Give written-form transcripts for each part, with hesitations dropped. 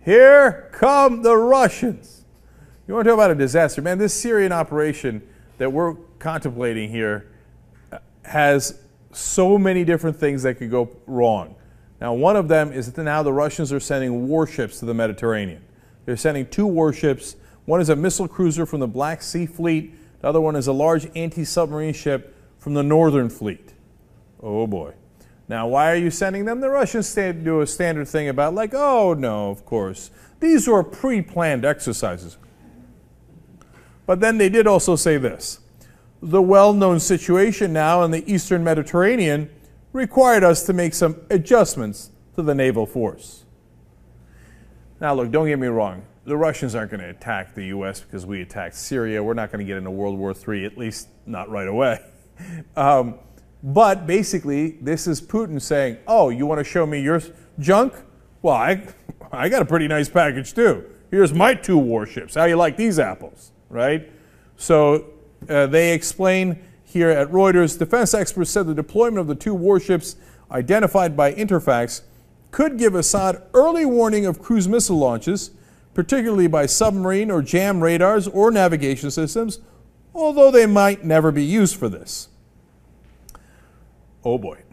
here come the Russians. You want to talk about a disaster? Man, this Syrian operation that we're contemplating here has so many different things that could go wrong. Now, one of them is that now the Russians are sending warships to the Mediterranean. They're sending 2 warships. One is a missile cruiser from the Black Sea Fleet. The other one is a large anti-submarine ship from the Northern Fleet. Oh boy. Now, why are you sending them? The Russians do a standard thing about like, oh no, of course. These were pre-planned exercises. But then they did also say this. The well-known situation now in the Eastern Mediterranean required us to make some adjustments to the naval force. Now look, don't get me wrong. The Russians aren't going to attack the U.S. because we attacked Syria. We're not going to get into World War III, at least not right away. But basically, this is Putin saying, oh, you want to show me your junk? Well, I got a pretty nice package too. Here's my 2 warships. How you like these apples, right? So they explain here at Reuters, defense experts said the deployment of the 2 warships identified by Interfax could give Assad early warning of cruise missile launches, particularly by submarine or jam radars or navigation systems, although they might never be used for this. Oh boy.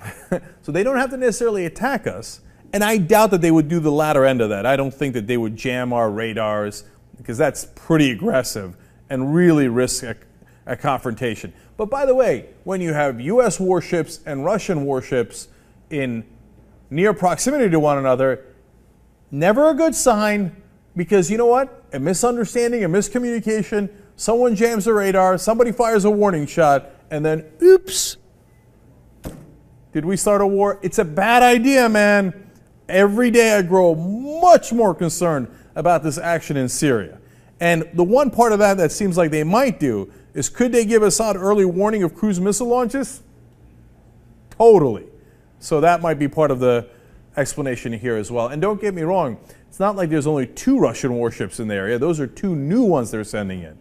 So they don't have to necessarily attack us, and I doubt that they would do the latter end of that. I don't think that they would jam our radars, because that's pretty aggressive and really risk a confrontation. But by the way, when you have U.S. warships and Russian warships in near proximity to one another, never a good sign, because you know what? A misunderstanding, a miscommunication, someone jams the radar, somebody fires a warning shot, and then, oops, did we start a war? It's a bad idea, man. Every day I grow much more concerned about this action in Syria. And the one part of that seems like they might do is, could they give Assad early warning of cruise missile launches? Totally. So that might be part of the explanation here as well. And don't get me wrong, it's not like there's only 2 Russian warships in the area. Those are 2 new ones they're sending in.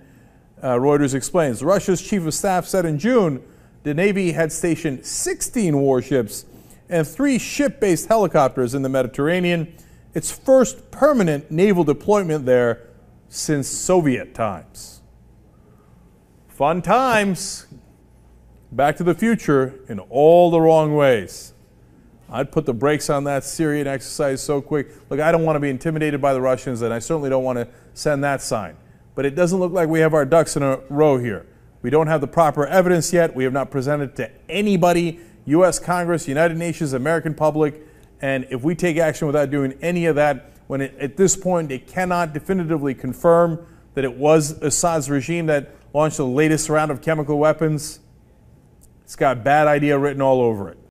Reuters explains, Russia's chief of staff said in June the Navy had stationed 16 warships and 3 ship-based helicopters in the Mediterranean, its first permanent naval deployment there since Soviet times. Fun times. Back to the future in all the wrong ways. I'd put the brakes on that Syrian exercise so quick. Look, I don't want to be intimidated by the Russians, and I certainly don't want to send that sign. But it doesn't look like we have our ducks in a row here. We don't have the proper evidence yet. We have not presented to anybody, U.S. Congress, United Nations, American public. And if we take action without doing any of that, when at this point it cannot definitively confirm that it was Assad's regime that launched the latest round of chemical weapons, it's got bad idea written all over it.